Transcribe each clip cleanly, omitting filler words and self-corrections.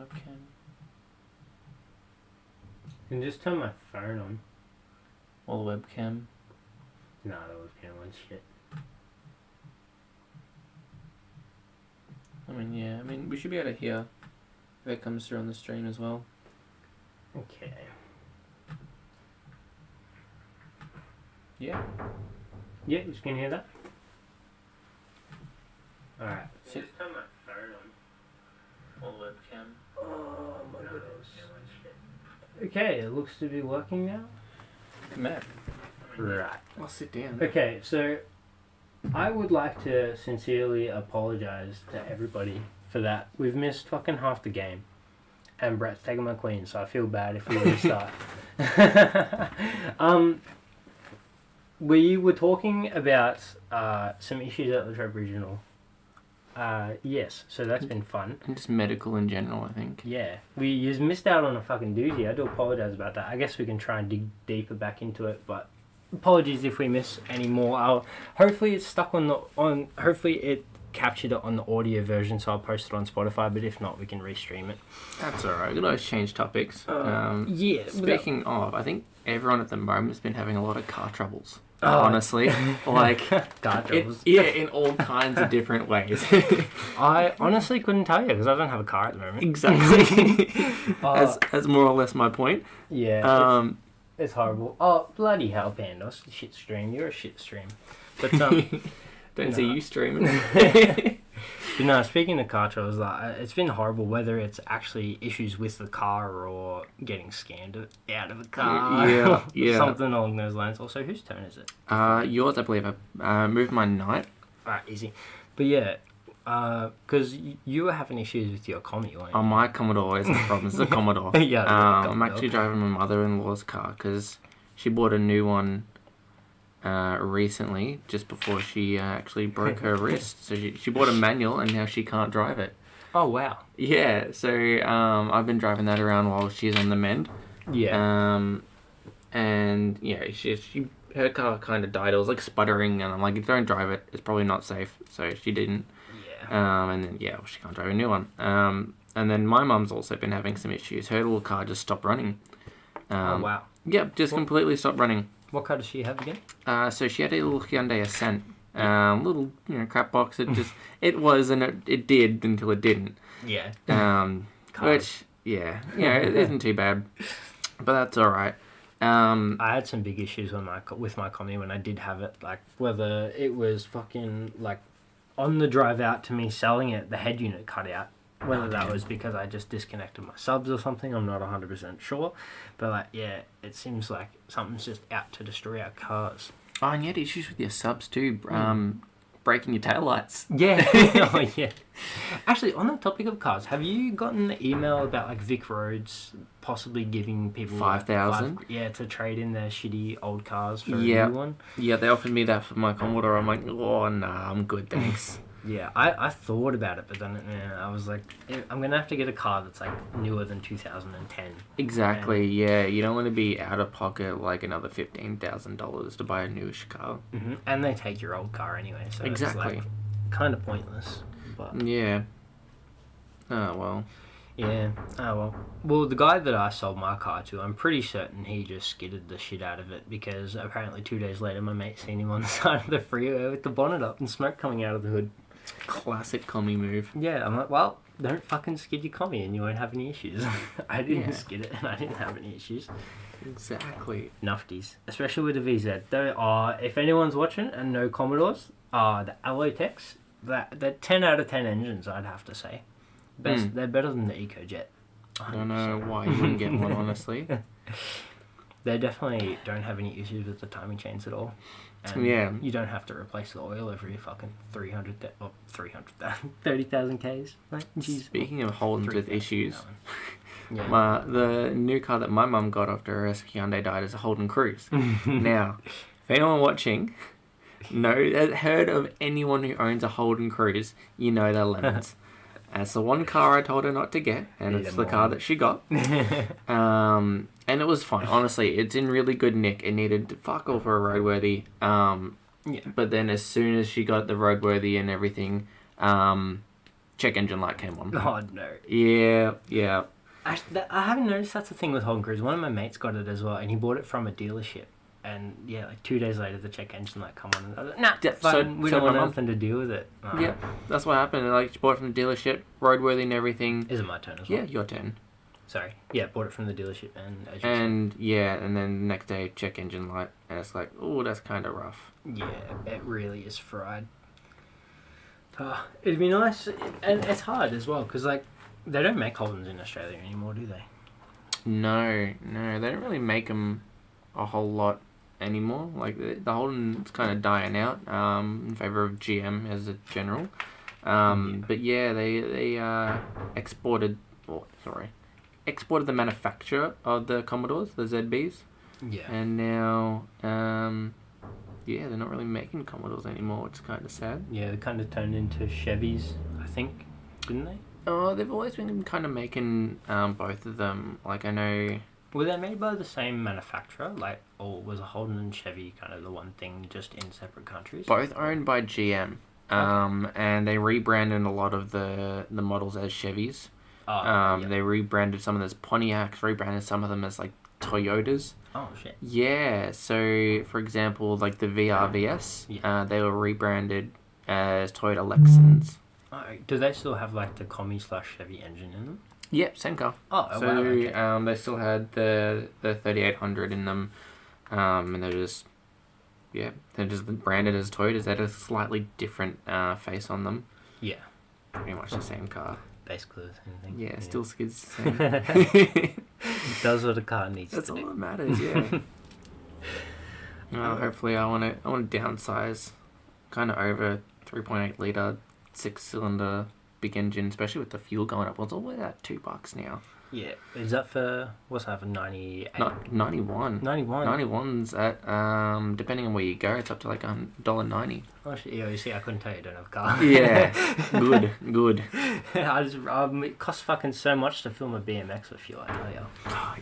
webcam. You can just turn my phone on. Or the webcam. Nah, the webcam one's shit. I mean, we should be able to hear if it comes through on the stream as well. Okay. Yeah. Yeah, you can hear that? Alright. So- Just turn my phone on. Or the webcam. Oh my goodness. Okay, it looks to be working now. Matt. Right. I'll sit down. Okay, so I would like to sincerely apologise to everybody for that. We've missed fucking half the game. And Brett's taking my queen, so I feel bad if we restart. We were talking about some issues at the Trap Regional. Yes, so that's been fun. And just medical in general, I think. Yeah, you just missed out on a fucking doozy. I do apologise about that. I guess we can try and dig deeper back into it, but apologies if we miss any more. Hopefully it's stuck on hopefully it captured it on the audio version, so I'll post it on Spotify, but if not, we can restream it. That's alright. We can always change topics. Yeah. Speaking of, I think everyone at the moment has been having a lot of car troubles. Oh. Honestly. Like, car troubles. in all kinds of different ways. I honestly couldn't tell you because I don't have a car at the moment. Exactly. That's more or less my point. Yeah. It's horrible. Oh, bloody hell, Pandos. Shit stream. You're a shit stream. But, Don't see you streaming. But no, speaking of car troubles, like, it's been horrible, whether it's actually issues with the car or getting scammed out of the car. Yeah. Something along those lines. Also, whose turn is it? Yours, I believe. I moved my knight. Alright, easy. But yeah, because you were having issues with your Commie, weren't you? Oh, my Commodore is the problem. It's the Commodore. Yeah, I'm actually driving my mother-in-law's car because she bought a new one recently, just before she actually broke her wrist. So she bought a manual and now she can't drive it. Oh, wow. Yeah, so I've been driving that around while she's on the mend. Yeah. And yeah, her car kind of died. It was like sputtering, and I'm like, don't drive it. It's probably not safe. So she didn't. Yeah. And then she can't drive a new one. And then my mum's also been having some issues. Her little car just stopped running. Oh, wow. Yep, just completely stopped running. What car does she have again? So she had a little Hyundai Ascent, little crap box. It was, and it did until it didn't. Yeah. Which it isn't too bad, but that's all right. I had some big issues with my Commie when I did have it. Like, whether it was fucking like on the drive out to me selling it, the head unit cut out. Whether that was because I just disconnected my subs or something, I'm not 100% sure. But, like, yeah, it seems like something's just out to destroy our cars. Oh, and you had issues with your subs too, breaking your taillights. Yeah. Oh, yeah. Actually, on the topic of cars, have you gotten the email about, like, Vic Roads possibly giving people 5,000? To trade in their shitty old cars for a Yeah. new one? Yeah, they offered me that for my Commodore. I'm like, oh, nah, I'm good, thanks. Yeah, I thought about it, but then I was like, I'm going to have to get a car that's, like, newer than 2010. Exactly, yeah. You don't want to be out of pocket like another $15,000 to buy a newish car. Mm-hmm. And they take your old car anyway, so Exactly. it's, like, kind of pointless. But Yeah. Oh, well. yeah. Oh, well. Well, the guy that I sold my car to, I'm pretty certain he just skidded the shit out of it, because apparently 2 days later my mate seen him on the side of the freeway with the bonnet up and smoke coming out of the hood. Classic commie move. Yeah, I'm like, well, don't fucking skid your Commie and you won't have any issues. I didn't Yeah. skid it and I didn't have any issues. Exactly. Nufties, especially with the VZ. Though, if anyone's watching and know Commodores, the Alloytex, the 10 out of 10 engines, I'd have to say. They're better than the EcoJet. I don't know why you wouldn't get one, honestly. They definitely don't have any issues with the timing chains at all. And Yeah. you don't have to replace the oil every fucking 30,000 Ks. Like, geez. Speaking of Holdens with 3,000, issues, yeah. the new car that my mum got after her Hyundai died is a Holden Cruise. Now, if anyone watching heard of anyone who owns a Holden Cruise, you know they're lemons. That's the one car I told her not to get, and it's the car that she got. And it was fine. Honestly, it's in really good nick. It needed fuck all for a roadworthy. Yeah. But then as soon as she got the roadworthy and everything, check engine light came on. Oh no. Yeah. Actually, I haven't noticed that's a thing with Holden Cruise. One of my mates got it as well, and he bought it from a dealership. And yeah, like 2 days later, the check engine light come on, and I was like, nah, Yeah, fine, we don't my want mum. nothing to do with it. Oh. Yeah, that's what happened. Like, she bought it from the dealership, roadworthy and everything. Is it my turn as well? Yeah, your turn. Sorry. Yeah, bought it from the dealership, and as you And yeah, and then the next day, check engine light, and it's like, oh, that's kind of rough. said. Yeah, it really is fried. It'd be nice, and it's hard as well, because like, they don't make Holdens in Australia anymore, do they? No, they don't really make them a whole lot anymore. Like the Holden's kind of dying out in favor of GM as a general. But yeah, they exported the manufacture of the Commodores, the ZBs, Yeah. and now they're not really making Commodores anymore, which is kind of sad. Yeah, they kind of turned into Chevys, I think, didn't they? Oh, they've always been kind of making both of them. Like I know. Were they made by the same manufacturer, like, or was a Holden and Chevy kind of the one thing, just in separate countries? Both owned by GM. And they rebranded a lot of the models as Chevys. Oh, yeah. They rebranded some of them as Pontiacs, rebranded some of them as like Toyotas. Oh shit. Yeah, so for example, like the VRVS, they were rebranded as Toyota Lexans. Oh, do they still have like the Commie/Chevy engine in them? Yep, same car. Oh, So wow. Okay. they still had the 3800 in them, and they're just branded as Toyotas. They had a slightly different face on them. Yeah, Pretty much the same car. basically the same thing. Yeah, still skids the same. Does what a car needs That's to all do. that matters. Yeah. Hopefully, I want to downsize, kind of over 3.8 liter, 6-cylinder, big engine, especially with the fuel going up. Well, it's all about $2 now. Yeah, is that for what's that for 98? Not 91. 91. 91's at depending on where you go, it's up to like $1.90. Oh shit! Yeah, you see, I couldn't tell you I don't have a car. Yeah, good. It costs fucking so much to film a BMX with fuel. I tell you. Oh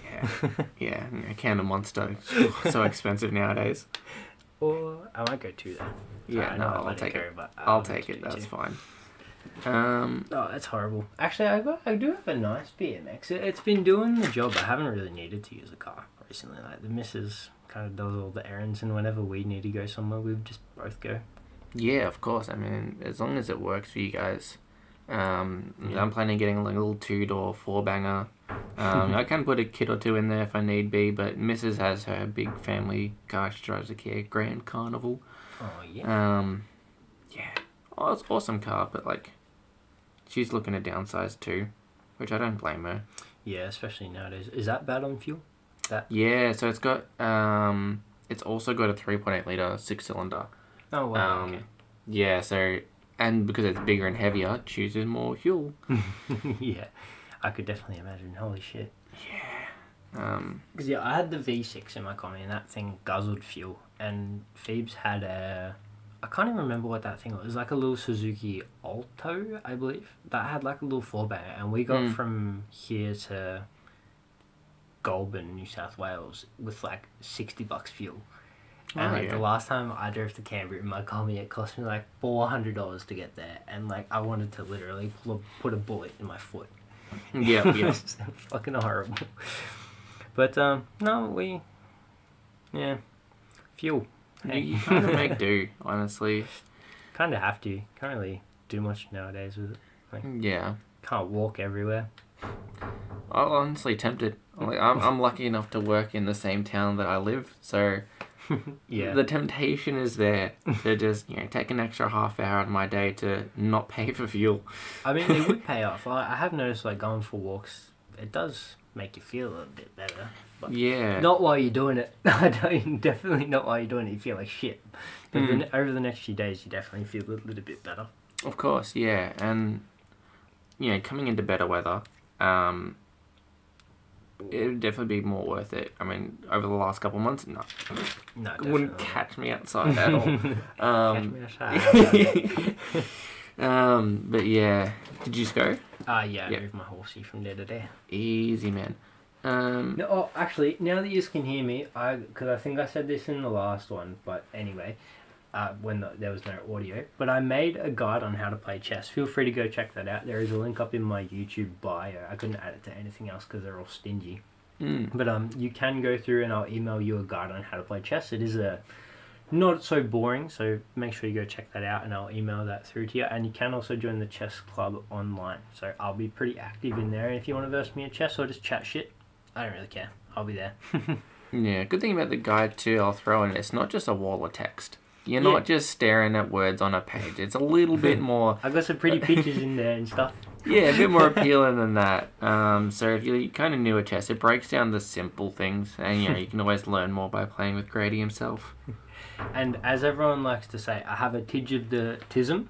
yeah. A can of Monster, so expensive nowadays. Or I might go to that. Yeah, no, I'll take it. I'll take it. That's fine. Oh, that's horrible. Actually, I do have a nice BMX. It's been doing the job. I haven't really needed to use a car recently. Like the missus kind of does all the errands, and whenever we need to go somewhere, we just both go. Yeah, of course. I mean, as long as it works for you guys. I'm planning on getting like a little 2-door 4-banger. I can put a kid or two in there if I need be, but Mrs. has her big family car. She drives a Kia Grand Carnival. Oh yeah. Yeah. Oh, it's an awesome car, but like, she's looking to downsize too, which I don't blame her. Yeah, especially nowadays. Is that bad on fuel? Yeah, so it's got it's also got a 3.8 liter 6-cylinder. Oh wow. Okay. Yeah, so and because it's bigger and heavier, it chooses more fuel. Yeah, I could definitely imagine. Holy shit. Yeah. Because yeah, I had the V6 in my Commie, and that thing guzzled fuel. And Phoebes had I can't even remember what that thing was. It was like a little Suzuki Alto, I believe. That had like a little 4-banger, and we got from here to Goulburn, New South Wales, with like $60 fuel. And the last time I drove to Canberra in my Commie, it cost me like $400 to get there, and like I wanted to literally put a bullet in my foot. Yeah. It's fucking horrible. But no, fuel. Hey. You kind of make do, honestly. Kind of have to. Can't really do much nowadays with it. Like, Yeah. can't walk everywhere. I'm honestly tempted. Like, I'm lucky enough to work in the same town that I live, so Yeah. the temptation is there to just take an extra half hour out of my day to not pay for fuel. I mean, it would pay off. I have noticed, like, going for walks, it does make you feel a little bit better. But Yeah. not while you're doing it. I don't, definitely not while you're doing it. You feel like shit. But then over the next few days, you definitely feel a little bit better. Of course, yeah, and coming into better weather, it would definitely be more worth it. I mean, over the last couple of months, no, No, wouldn't definitely. catch me outside at all. Catch me outside. But yeah, did you just go? Yeah, Yeah. I moved my horsey from there to there. Easy, man. No, oh, actually, now that you can hear me, because I think I said this in the last one, but anyway, when there was no audio. But I made a guide on how to play chess. Feel free to go check that out. There is a link up in my YouTube bio. I couldn't add it to anything else because they're all stingy. But you can go through and I'll email you a guide on how to play chess. It is not so boring, so make sure you go check that out and I'll email that through to you. And you can also join the chess club online. So I'll be pretty active in there. And if you want to verse me at chess or just chat shit, I don't really care. I'll be there. Yeah, good thing about the guide too, I'll throw in, it's not just a wall of text. You're not just staring at words on a page. It's a little bit more... I've got some pretty pictures in there and stuff. Yeah, a bit more appealing than that. So if you're kind of new at chess, it breaks down the simple things. And, you can always learn more by playing with Grady himself. And as everyone likes to say, I have a tidge of the tism,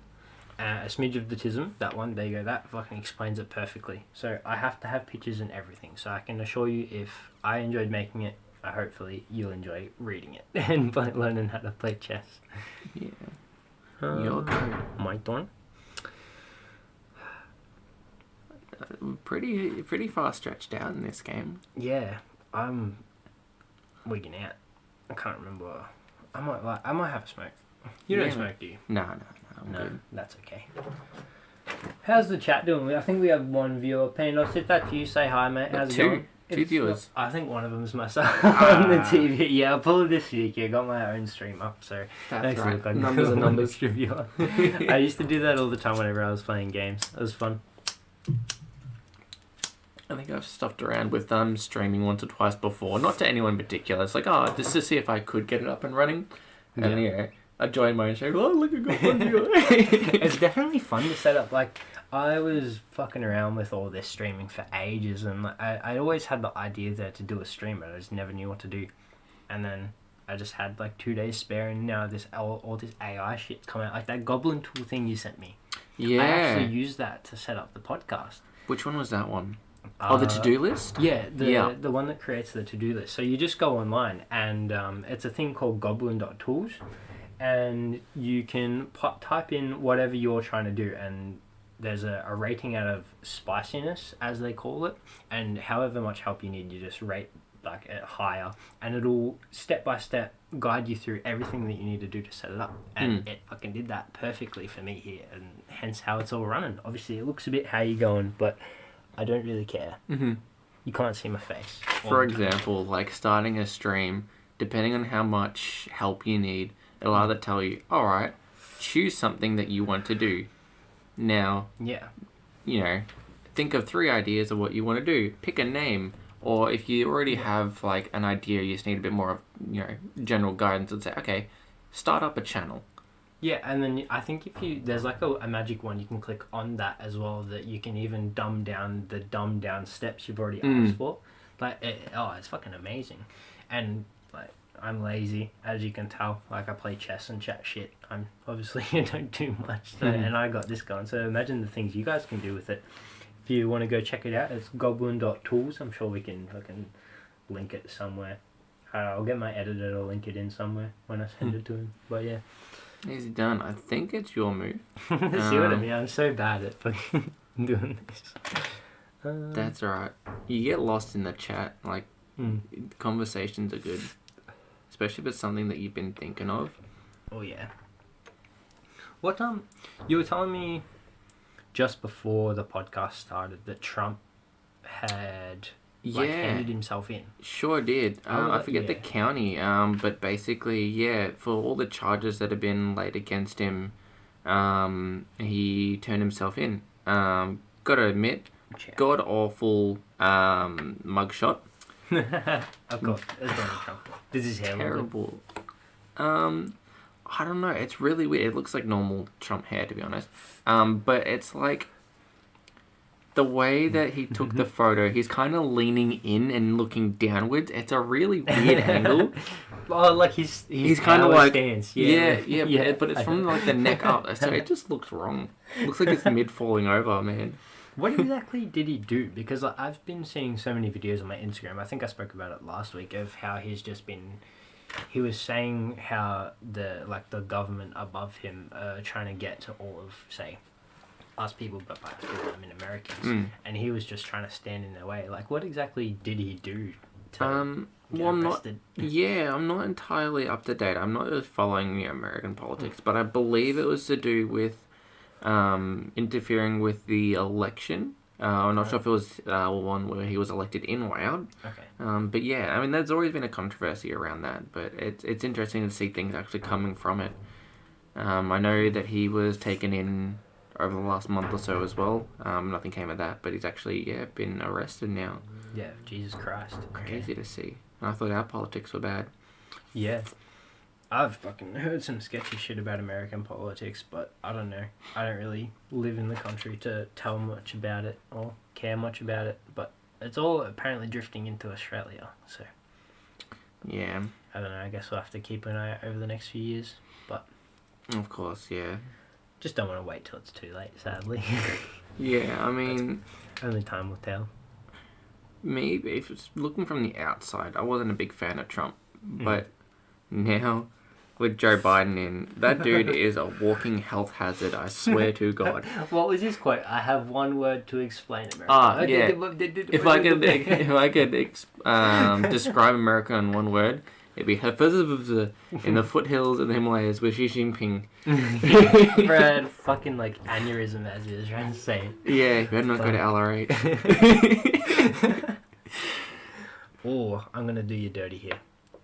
a smidge of the tism. That one, there you go. That fucking explains it perfectly. So I have to have pictures and everything. So I can assure you, if I enjoyed making it, hopefully you'll enjoy reading it and learning how to play chess. Yeah. Your turn. My turn. Pretty far stretched out in this game. Yeah, I'm wigging out. I can't remember. I might have a smoke. You don't smoke, do you? No, I'm good. That's okay. How's the chat doing? I think we have one viewer. Panos, if that's you, say hi, mate. How's it going? Two viewers. I think one of them's myself on the TV. Yeah, I pulled this week. I got my own stream up, so that's right. Look like Numbers are numbers. Viewer. I used to do that all the time whenever I was playing games. It was fun. I think I've stuffed around with streaming once or twice before. Not to anyone in particular. It's like, just to see if I could get it up and running. And I joined my own stream. Oh, look, I got one viewer. It's definitely fun to set up. Like, I was fucking around with all this streaming for ages, and I always had the idea there to do a stream, but I just never knew what to do. And then I just had like 2 days spare, and now all this AI shit's coming out. Like that Goblin tool thing you sent me. Yeah. I actually used that to set up the podcast. Which one was that one? The to-do list? Yeah, the one that creates the to-do list. So you just go online, and it's a thing called goblin.tools, and you can type in whatever you're trying to do, and there's a rating out of spiciness, as they call it, and however much help you need, you just rate like it higher, and it'll step by step guide you through everything that you need to do to set it up. And it fucking did that perfectly for me here, and hence how it's all running. Obviously, it looks a bit how you going, but I don't really care. Mm-hmm. You can't see my face. For example, like starting a stream, depending on how much help you need, it'll either tell you, all right, choose something that you want to do. Now, think of 3 ideas of what you want to do. Pick a name. Or if you already have like an idea, you just need a bit more of, general guidance and say, okay, start up a channel. Yeah, and then I think there's like a magic one, you can click on that as well, that you can even dumb down steps you've already asked for. Like, it's fucking amazing. And like, I'm lazy, as you can tell. Like, I play chess and chat shit. I'm obviously I don't do much, so, and I got this going. So imagine the things you guys can do with it. If you want to go check it out, it's goblin.tools. I'm sure we can link it somewhere. I'll get my editor to link it in somewhere when I send it to him. But yeah. Easy done. I think it's your move. See what I mean? I'm so bad at fucking doing this. That's alright. You get lost in the chat. Like, conversations are good. Especially if it's something that you've been thinking of. Oh, yeah. What, you were telling me just before the podcast started that Trump had handed himself in. Sure did. I forget the county, but basically, for all the charges that have been laid against him, he turned himself in. Gotta admit, god awful mugshot. Of course, it's Donald Trump. This is hair terrible. I don't know. It's really weird. It looks like normal Trump hair, to be honest. But it's like the way that he took the photo. He's kind of leaning in and looking downwards. It's a really weird angle. Oh, like he's kind of like stance. Yeah. But it's from like the neck up. So it just looks wrong. It looks like it's mid falling over, man. What exactly did he do? Because I've been seeing so many videos on my Instagram. I think I spoke about it last week of how he's just been. He was saying how the government above him trying to get to all of, say, us people, but by us people I mean Americans, and he was just trying to stand in their way. Like, what exactly did he do to Well, I'm not. arrested. Yeah, I'm not entirely up to date. I'm not just following the American politics, but I believe it was to do with interfering with the election. I'm not sure if it was one where he was elected in Wales. Okay. But yeah, I mean, there's always been a controversy around that, but it's interesting to see things actually coming from it. I know that he was taken in over the last month or so as well. Nothing came of that, but he's actually been arrested now. Yeah, Jesus Christ. Crazy to see. And I thought our politics were bad. Yeah. I've fucking heard some sketchy shit about American politics, but I don't know. I don't really live in the country to tell much about it or care much about it, but it's all apparently drifting into Australia, so Yeah, I don't know. I guess we'll have to keep an eye out over the next few years, but of course, yeah. just don't want to wait till it's too late, sadly. Yeah, I mean, Only time will tell. maybe if it's looking from the outside, I wasn't a big fan of Trump, but now with Joe Biden in, that dude is a walking health hazard, I swear to God. What was his quote? I have one word to explain America. Yeah. If I could describe America in one word, it'd be in the foothills of the Himalayas with Xi Jinping. Brad, fucking like aneurysm as he was trying to say it. Yeah, you better not go to LRH. Oh, I'm gonna do you dirty here.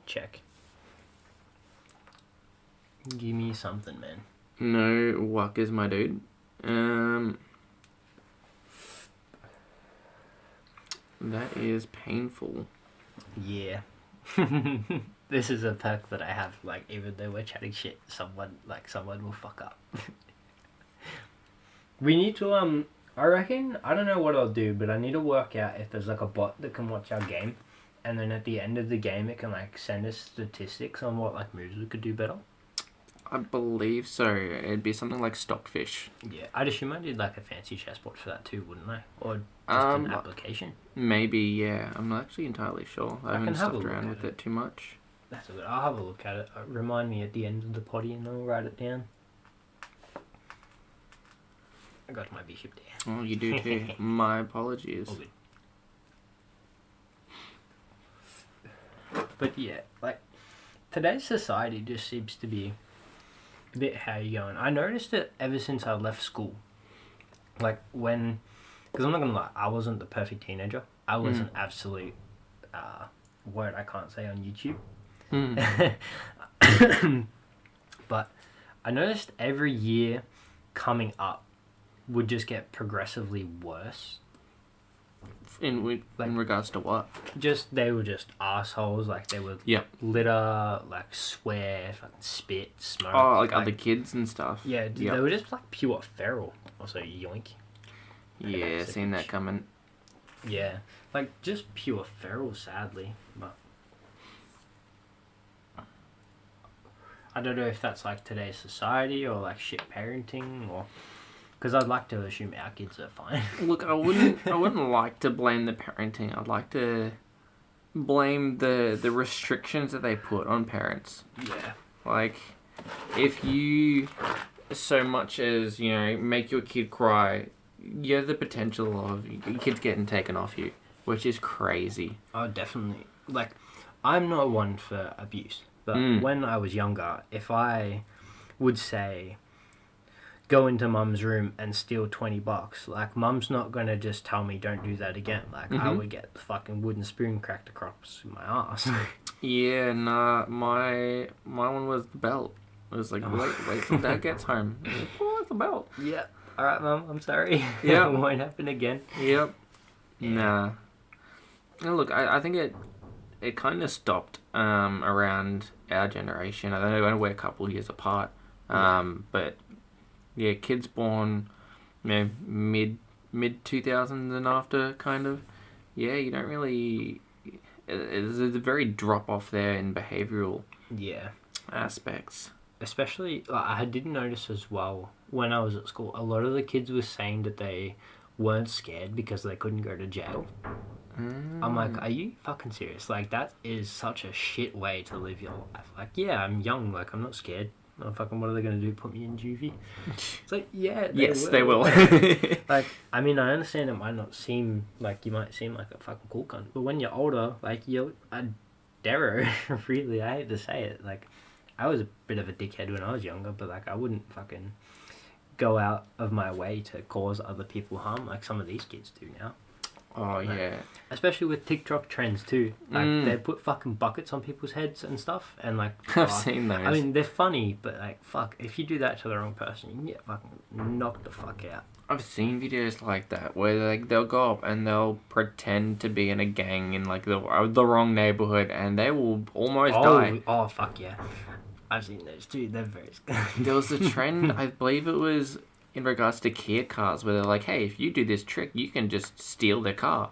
Check. Give me something, man. No wuckers, my dude. That is painful. Yeah. This is a perk that I have, like, even though we're chatting shit, someone will fuck up. We need to, I reckon, I don't know what I'll do, but I need to work out if there's, like, a bot that can watch our game, and then at the end of the game it can, like, send us statistics on what, like, moves we could do better. I believe so. It'd be something like Stockfish. Yeah, I'd assume I did, like, a fancy chessboard for that too, wouldn't I? Or just an application. Maybe, yeah. I'm not actually entirely sure. I haven't stuffed around with it too much. That's good. I'll have a look at it. Remind me at the end of the potty and I'll write it down. I got my bishop down. Oh, you do too. My apologies. All good. But yeah, like, today's society just seems to be a bit how you going. I noticed it ever since I left school. Like, when... Because I'm not going to lie, I wasn't the perfect teenager. I was an absolute word I can't say on YouTube. But I noticed every year coming up would just get progressively worse. In regards to what? Just, they were just assholes. Like, they would litter, like, swear, fucking spit, smoke. Oh, like other kids and stuff. Yeah, they were just, like, pure feral. Also, yoink. Yeah, seen that coming. Yeah, like, just pure feral, sadly. But I don't know if that's, like, today's society or, like, shit parenting or... Because I'd like to assume our kids are fine. Look, I wouldn't like to blame the parenting. I'd like to blame the restrictions that they put on parents. Yeah. Like, if you so much as, you know, make your kid cry, you have the potential of your kids getting taken off you, which is crazy. Oh, definitely. Like, I'm not one for abuse. But when I was younger, if I would say... go into mum's room and steal $20. Like, mum's not gonna just tell me don't do that again. Like, I would get the fucking wooden spoon cracked across my ass. Yeah, nah, my one was the belt. It was like, wait till dad gets home. Like, oh, it's the belt. Yeah. Alright, mum, I'm sorry. Yeah. It won't happen again. Yep. Yeah. Nah. Now, look, I think it kind of stopped around our generation. I don't know, we're a couple of years apart. But yeah, kids born, you know, mid 2000s and after, kind of. Yeah, you don't really... There's a very drop off there in behavioural aspects. Especially, like, I did notice as well, when I was at school, a lot of the kids were saying that they weren't scared because they couldn't go to jail. I'm like, are you fucking serious? Like, that is such a shit way to live your life. Like, yeah, I'm young, like, I'm not scared. Oh, fucking, what are they going to do? Put me in juvie? It's like, yeah, they will. Like, I mean, I understand it might not seem like, you might seem like a fucking cool cunt, but when you're older, like, you're a Darrow. Really, I hate to say it. Like, I was a bit of a dickhead when I was younger, but like I wouldn't fucking go out of my way to cause other people harm like some of these kids do now. Oh, Like, yeah. especially with TikTok trends too. Like Mm. they put fucking buckets on people's heads and stuff, and like I've seen those. I mean, they're funny, but like fuck, if you do that to the wrong person, you can get fucking knocked the fuck out. I've seen videos like that where like they'll go up and they'll pretend to be in a gang in like the wrong neighborhood and they will almost die. Oh fuck yeah, I've seen those too. They're very scary. There was a trend, I believe it was in regards to Kia cars, where they're like, hey, if you do this trick, you can just steal their car.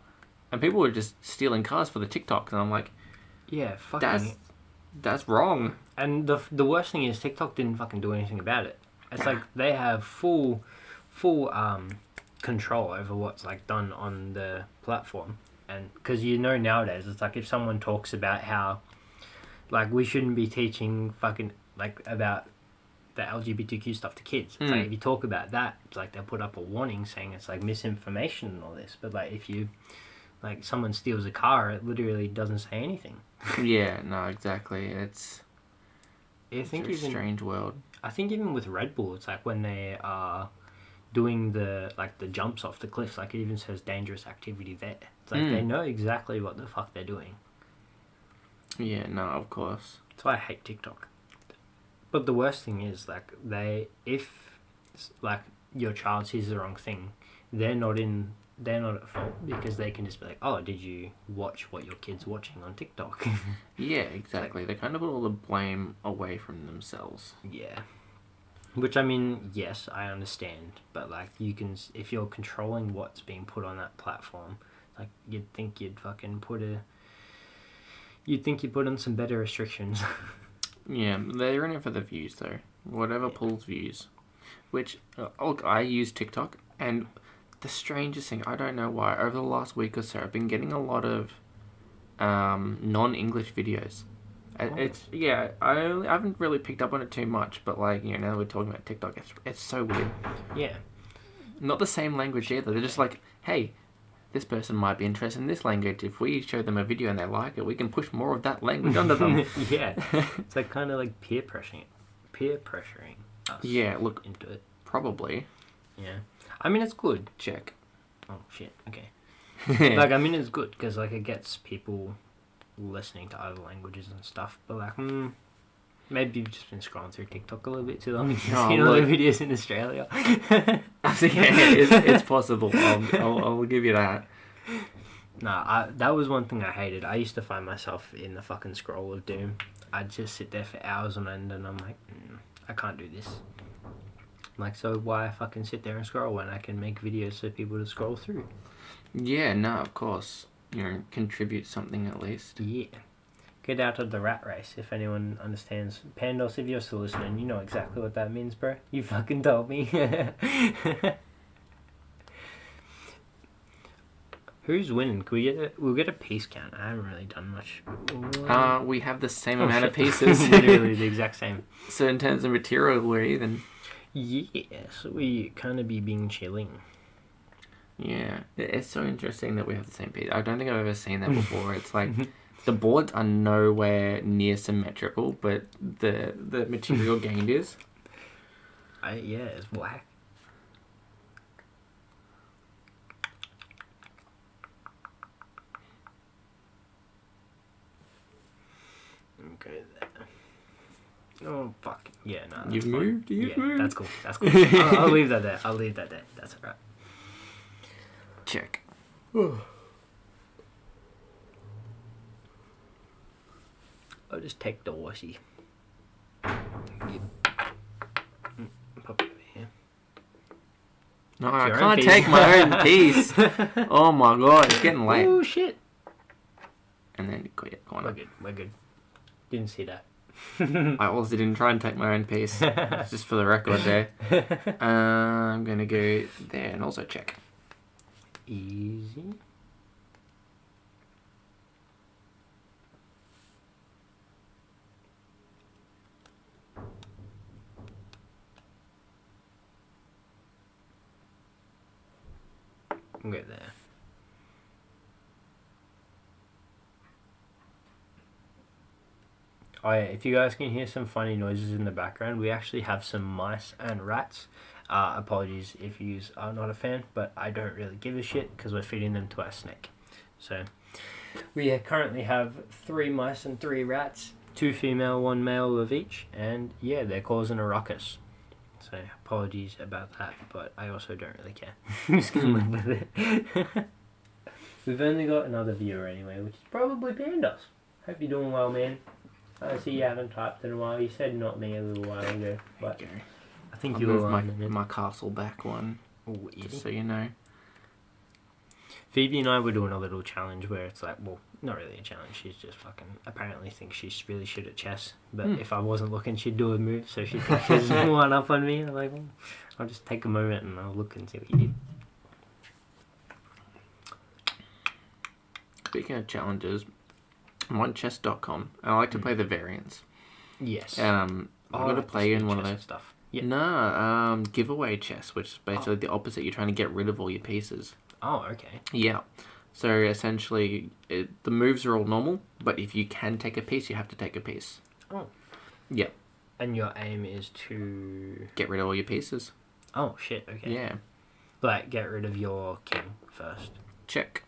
And people were just stealing cars for the TikToks, and I'm like, Yeah, fucking. that's wrong. And the worst thing is TikTok didn't fucking do anything about it. It's like they have full control over what's like done on the platform, and because nowadays it's like if someone talks about how like we shouldn't be teaching fucking like about the LGBTQ stuff to kids. It's like if you talk about that, it's like they'll put up a warning saying it's like misinformation and all this. But like if you like someone steals a car, it literally doesn't say anything. Yeah, no, exactly. It's I think a even strange world. I think even with Red Bull, it's like when they are doing the jumps off the cliffs, like it even says dangerous activity there. It's like they know exactly what the fuck they're doing. Yeah, no, of course. That's why I hate TikTok. But the worst thing is like if like your child sees the wrong thing, they're not at fault because they can just be like, oh, did you watch what your kid's watching on TikTok? Yeah, exactly. They kind of put all the blame away from themselves. Yeah. Which, I mean, yes, I understand. But, like, you can... If you're controlling what's being put on that platform, like, you'd think you'd fucking put a... You'd think you'd put in some better restrictions. Yeah, they're in it for the views, though. Whatever pulls views. Which, look, I use TikTok, and the strangest thing, I don't know why, over the last week or so, I've been getting a lot of non-English videos. It's I haven't really picked up on it too much, but like now that we're talking about TikTok, it's so weird. Yeah. Not the same language either. They're just like, hey, this person might be interested in this language. If we show them a video and they like it, we can push more of that language onto them. Yeah. It's like kind of like peer pressuring us. Yeah, look, into it. probably. Yeah. I mean, it's good. Check. Oh shit. Okay. Like, I mean, it's good because like it gets people listening to other languages and stuff, but like maybe you've just been scrolling through TikTok a little bit too long and you've seen all the videos in Australia. Yeah, it's possible. I'll give you that. Nah, that was one thing I hated. I used to find myself in the fucking scroll of doom. I'd just sit there for hours on end and I'm like, I can't do this. I'm like, so why fucking sit there and scroll when I can make videos for people to scroll through? Yeah, no, of course. Contribute something at least. Yeah. Get out of the rat race, if anyone understands. Pandos, if you're still listening, you know exactly what that means, bro. You fucking told me. Who's winning? We'll get a piece count. I haven't really done much. We have the same amount of pieces. Literally the exact same. So in terms of material, we're even. Yes, we kind of be being chilling. Yeah, it's so interesting that we have the same piece. I don't think I've ever seen that before. It's like the boards are nowhere near symmetrical, but the material gained is. It's black. Okay. Oh fuck. Yeah, no. You've fine. moved. You've moved. That's cool. That's cool. I'll leave that there. That's alright. Check. I'll just take the washi. Pop it over here. No, It's I your own can't piece. take my own piece. Oh my god, it's getting late. Oh shit. And then go on. We're good. Didn't see that. I also didn't try and take my own piece. Just for the record there. I'm going to go there and also check. Easy. Okay, there. Oh yeah, if you guys can hear some funny noises in the background, we actually have some mice and rats. Apologies if you are not a fan, but I don't really give a shit because we're feeding them to our snake. So we currently have 3 mice and 3 rats, 2 female, 1 male of each, and yeah, they're causing a ruckus. So apologies about that, but I also don't really care. I'm just gonna live with it. We've only got another viewer anyway, which is probably Pandas. Hope you're doing well, man. I see you haven't typed in a while. You said not me a little while ago, but There you go. I think I'll you move were my castle back one, Ooh, just so you know. Phoebe and I were doing a little challenge where it's like, well, not really a challenge. She's just fucking apparently thinks she's really shit at chess. But if I wasn't looking, she'd do a move. So she thinks she's one up on me. I'm like, well, I'll just take a moment and I'll look and see what you did. Speaking of challenges, I'm on chess.com and I like to play the variants. Yes. I'm going to play in one of those. Stuff. Yeah. No, giveaway chess, which is basically the opposite. You're trying to get rid of all your pieces. Oh, okay. Yeah. So essentially, the moves are all normal, but if you can take a piece, you have to take a piece. Oh. Yeah. And your aim is to Get rid of all your pieces. Oh shit. Okay. Yeah. Like get rid of your king first. Check.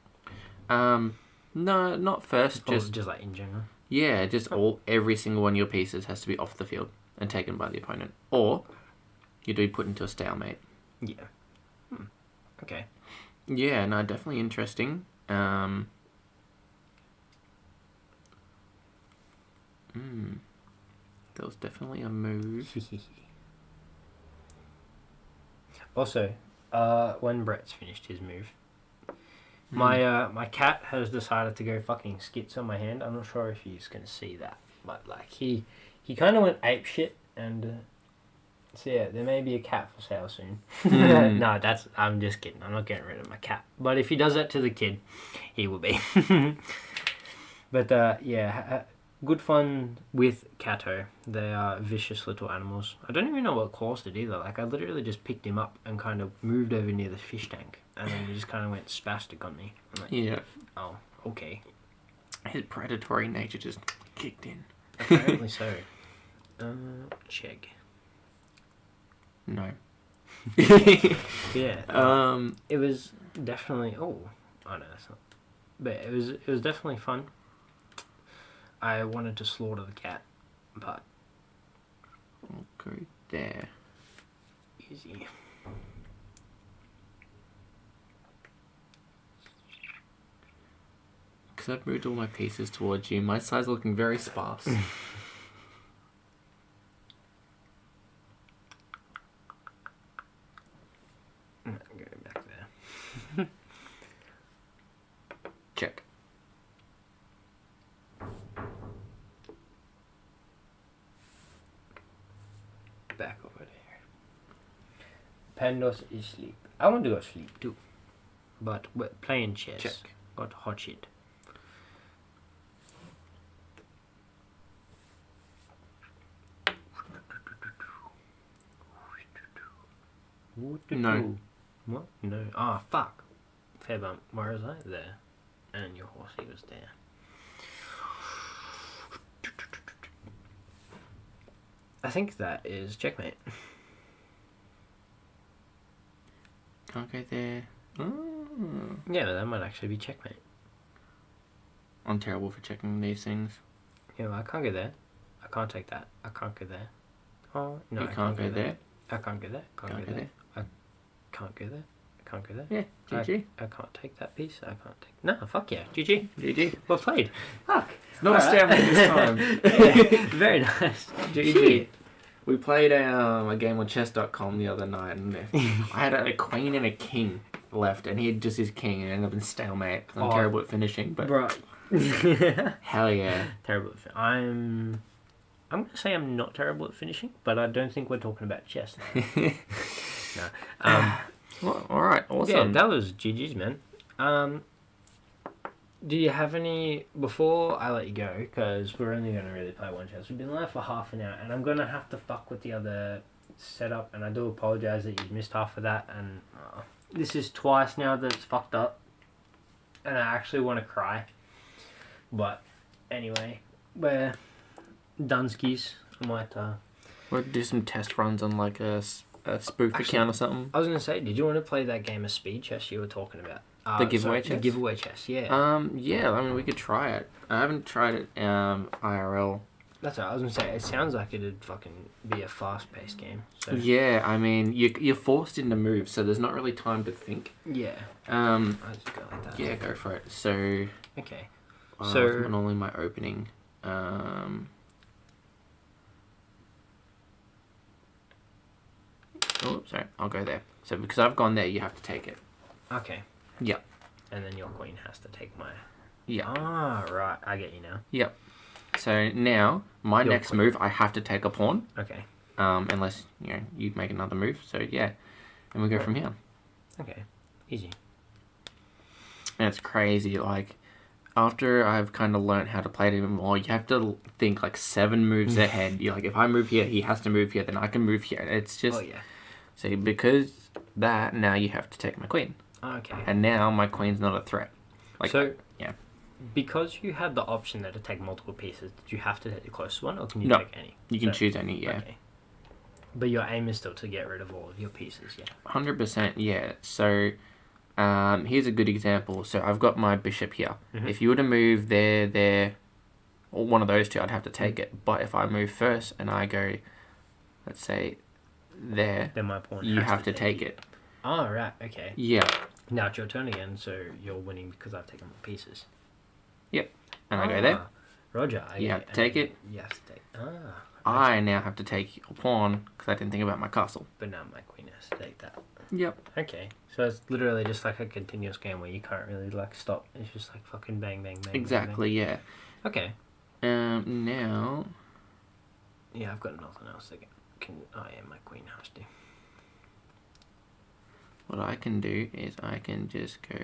No, not first. Just like in general. Yeah, just every single one of your pieces has to be off the field and taken by the opponent, or you'd be put into a stalemate. Yeah. Okay. Yeah, no, definitely interesting. There was definitely a move. Also, when Brett's finished his move, my cat has decided to go fucking skits on my hand. I'm not sure if he's gonna see that, but like he kind of went ape shit, and so yeah, there may be a cat for sale soon. No, I'm just kidding. I'm not getting rid of my cat. But if he does that to the kid, he will be. But yeah, good fun with Cato. They are vicious little animals. I don't even know what caused it either. Like I literally just picked him up and kind of moved over near the fish tank, and then he just kind of went spastic on me. I'm like, Yeah. oh, okay. His predatory nature just kicked in. Apparently so. Check. No. Yeah. It was definitely. Oh, no, that's not. But it was definitely fun. I wanted to slaughter the cat, but I'll go there. easy. Because I've moved all my pieces towards you. My side's looking very sparse. Go back there. Check. Back over there. Pandos is sleep. I want to go sleep too. But we're playing chess. Check. Got hot shit. No. What? No. Ah, fuck. Fair bump. Where was I? There. And your horsey was there. I think that is checkmate. Can't go there. Oh. Yeah, but that might actually be checkmate. I'm terrible for checking these things. Yeah, well, I can't go there. I can't take that. I can't go there. Oh, no, You I can't go there. I can't go there. Can't go there. I can't go there. I can't go there. Yeah, GG. I can't take that piece. I can't take... No, fuck yeah. GG. GG. Well played. Fuck. It's not a stalemate this time. Yeah, very nice. GG. We played a game on chess.com the other night, and I had a queen and a king left, and he had just his king, and ended up in stalemate. I'm terrible at finishing, but Bro. hell yeah. Terrible at I'm going to say I'm not terrible at finishing, but I don't think we're talking about chess now. No. Well, all right, awesome. Yeah, that was GG's, man. Do you have any, before I let you go, because we're only going to really play one chess, we've been live for half an hour, and I'm going to have to fuck with the other setup, and I do apologise that you've missed half of that, and this is twice now that it's fucked up, and I actually want to cry, but anyway, Dunskies. I might. We'll do some test runs on like a spoof account or something. I was gonna say, did you want to play that game of speed chess you were talking about? The giveaway The chess? giveaway chess, yeah. Yeah. I mean, we could try it. I haven't tried it IRL. That's what I was gonna say. It sounds like it'd fucking be a fast-paced game. So Yeah. I mean, you're forced into moves, so there's not really time to think. yeah. I'll just go like that. Yeah, go for it. So. Okay. So normally my opening. Oh, sorry. I'll go there. So because I've gone there, you have to take it. Okay. Yeah. And then your queen has to take my. Yeah. Ah, right. I get you now. Yep. So now my Your next queen. move, I have to take a pawn. Okay. Unless you make another move. So yeah, and we go from here. Okay. Easy. And it's crazy. Like after I've kind of learned how to play it even more, you have to think like 7 moves ahead. You're like, if I move here, he has to move here. Then I can move here. It's just. Oh yeah. So because that, now you have to take my queen. Okay. And now my queen's not a threat. Like, so. yeah. Because you had the option there to take multiple pieces, did you have to take the closest one, or can you No. take any? You can choose any. Yeah. Okay. But your aim is still to get rid of all of your pieces, yeah. 100%. Yeah. So. Here's a good example. So I've got my bishop here. Mhm. If you were to move there, or one of those two, I'd have to take it. But if I move first and I go, let's say, there, Then my pawn. you has have to take it. Oh right. Okay. Yeah. Now it's your turn again, so you're winning because I've taken more pieces. And I go there. Roger. You have to take it. You have to take. Ah. I now have to take your pawn because I didn't think about my castle. But now my queen has to take that. Yep. Okay. So it's literally just like a continuous game where you can't really like stop. It's just like fucking bang, bang, bang. Exactly. Yeah. Bang, bang. Okay. Now. Yeah, I've got nothing else that can. Oh yeah, my queen has to. What I can do is I can just go.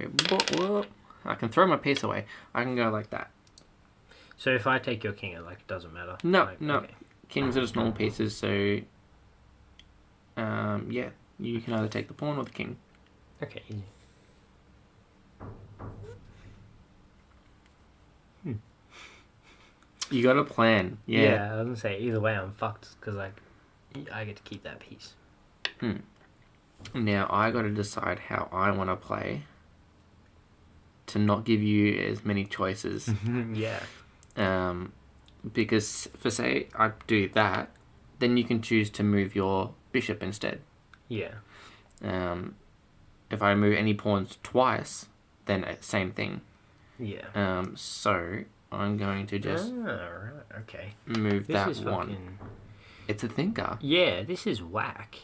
Whoop. I can throw my piece away. I can go like that. So if I take your king, it like doesn't matter. No, Like, no. Okay. Kings are just normal pieces, so. Yeah, you can either take the pawn or the king. Okay. Easy. You got a plan. Yeah. I was gonna say either way I'm fucked because like I get to keep that piece. Now I got to decide how I want to play. To not give you as many choices. Yeah. Because for say I do that, then you can choose to move your bishop instead. Yeah. If I move any pawns twice, then same thing. Yeah. So I'm going to just right. Okay. move This that is one. fucking. It's a thinker. Yeah, this is whack.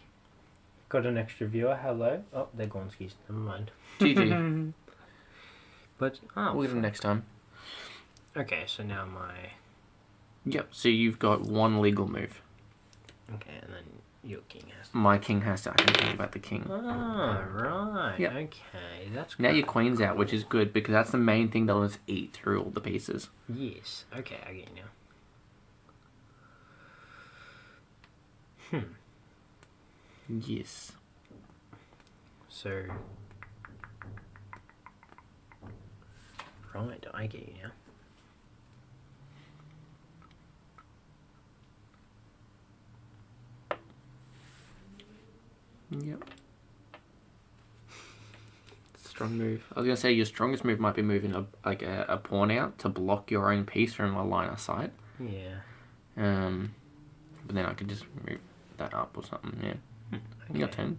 Got an extra viewer. Hello. Oh, they're gone skis. Never mind. GG. But We'll get them next time. Okay, so now my. Yep. So you've got one legal move. Okay, and then your king has. My king has to. I can think about the king. Ah, right. Yep. Okay, that's. Now quite your queen's out, which cool. is good because that's the main thing that'll just eat through all the pieces. Yes. Okay, I get you now. Yes. So. Right, I get you now. Yep. Strong move. I was gonna say your strongest move might be moving a pawn out to block your own piece from a line of sight. Yeah. But then I could just move that up or something. Yeah. Your Okay. turn.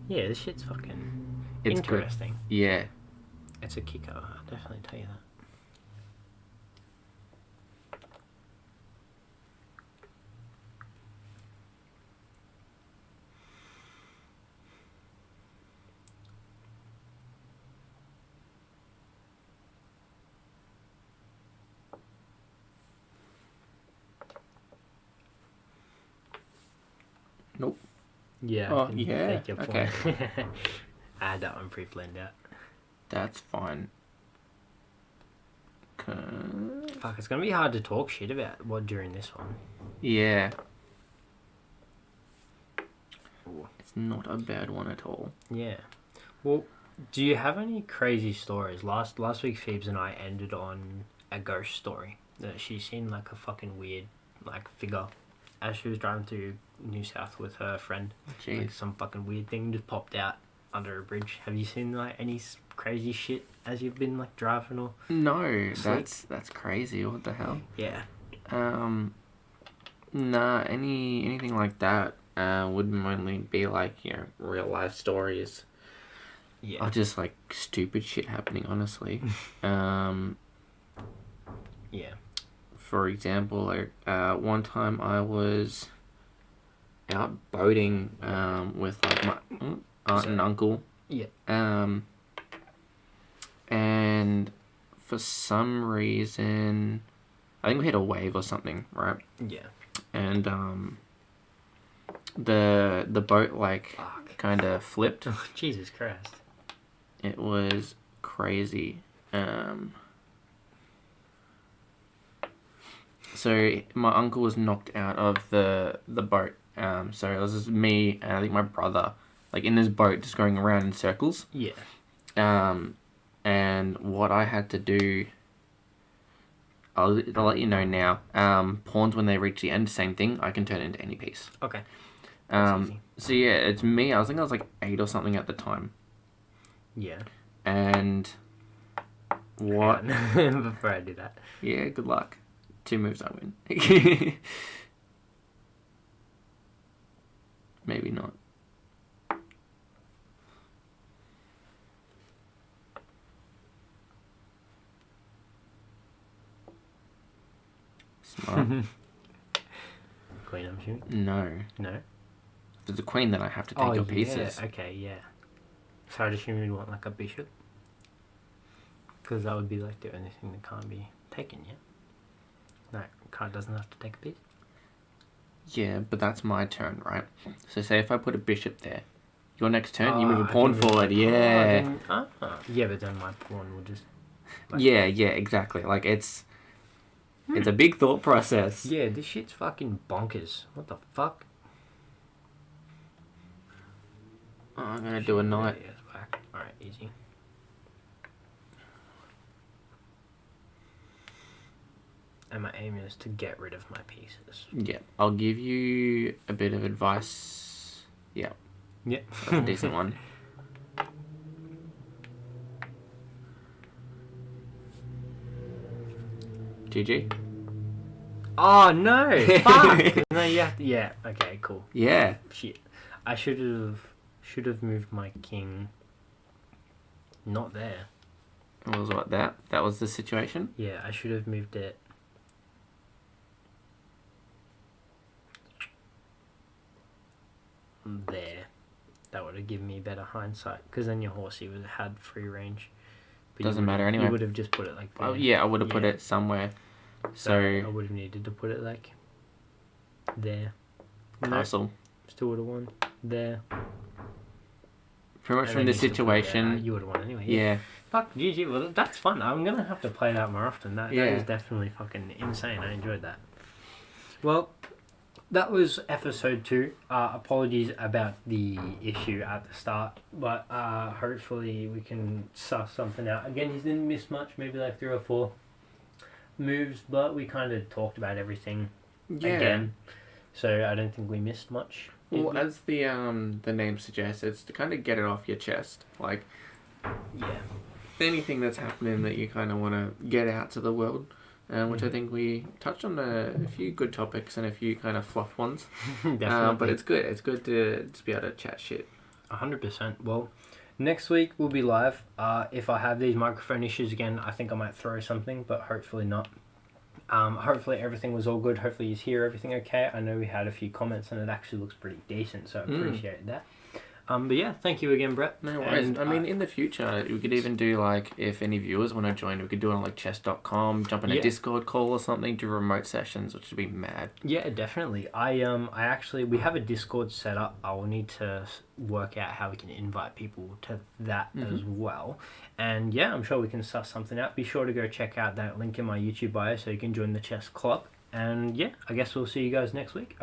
Yeah, this shit's fucking It's good. interesting. Yeah. It's a kicker, I'll definitely tell you that. Nope. Yeah. Oh, I can yeah, take your okay. point. I had that one pre-planned out. That's fine. Fuck, it's gonna be hard to talk shit about what during this one. Yeah. It's not a bad one at all. Yeah. Well, do you have any crazy stories? Last week, Phoebes and I ended on a ghost story. That she seen like a fucking weird like figure as she was driving through New South with her friend. Jeez. Like some fucking weird thing just popped out under a bridge. Have you seen like any crazy shit as you've been like driving or? No, Sleep? that's crazy. What the hell? Yeah. Nah, anything like that would mainly be like, real life stories. Yeah. Or just like stupid shit happening, honestly. Yeah. For example, like one time I was out boating with like my aunt and uncle. Yeah. And for some reason, I think we hit a wave or something, right? Yeah. And the boat like Fuck. kind of flipped. Jesus Christ. It was crazy. So my uncle was knocked out of the boat. So it was just me and I think my brother, like in this boat, just going around in circles. Yeah. And what I had to do, I'll let you know now. Pawns, when they reach the end, same thing. I can turn it into any piece. Okay. That's easy. So yeah, it's me. I think I was like 8 or something at the time. Yeah. And what? Before I do that. Yeah, good luck. 2 moves, I win. Maybe not. Smart. Queen, I'm assuming? No. No? There's a queen that I have to take your pieces. Yeah. Okay, yeah. So I'd assume you'd want like a bishop. Because that would be like the only thing that can't be taken yet. Like, card doesn't have to take a piece. Yeah, but that's my turn, right? So say if I put a bishop there, your next turn, you move a pawn forward. Yeah. Yeah, but then my pawn will just... Like, Yeah, exactly. Like, it's a big thought process. Yeah, this shit's fucking bonkers. What the fuck? Oh, I'm going to do a knight. Yeah, it's whack. Alright, easy. And my aim is to get rid of my pieces. Yeah, I'll give you a bit of advice. Yeah. Yeah. That's a decent one. GG. Oh no! Fuck! No, you have to. Yeah. Okay. Cool. Yeah. Shit. I should have moved my king. Not there. What was what that? That was the situation. Yeah, I should have moved it. There. That would have given me better hindsight. Because then your horsey would have had free range. But Doesn't matter anyway. You would have just put it like there. Oh, yeah, I would have put it somewhere. So I would have needed to put it like there. castle. Still would have won there. Pretty much And from then the you still put it situation. there. You would have won anyway. Yeah. Fuck, GG. Well, that's fun. I'm going to have to play that more often. That Yeah. is definitely fucking insane. I enjoyed that. Well, that was episode 2. Apologies about the issue at the start, but hopefully we can suss something out. Again, he didn't miss much, maybe like 3 or 4 moves, but we kind of talked about everything again. So I don't think we missed much. Well, as the name suggests, it's to kind of get it off your chest. Like, Yeah. anything that's happening that you kind of want to get out to the world. Which I think we touched on a few good topics and a few kind of fluff ones. Definitely. But it's good. It's good to be able to chat shit. 100%. Well, next week we'll be live. If I have these microphone issues again, I think I might throw something, but hopefully not. Hopefully everything was all good. Hopefully you hear everything okay. I know we had a few comments and it actually looks pretty decent, so I appreciate that. But yeah, thank you again, Brett. No worries. And, I mean, in the future, we could even do, like, if any viewers want to join, we could do it on, like, chess.com, jump in a Discord call or something, do remote sessions, which would be mad. Yeah, definitely. I actually, we have a Discord set up. I will need to work out how we can invite people to that as well. And yeah, I'm sure we can suss something out. Be sure to go check out that link in my YouTube bio so you can join the chess club. And yeah, I guess we'll see you guys next week.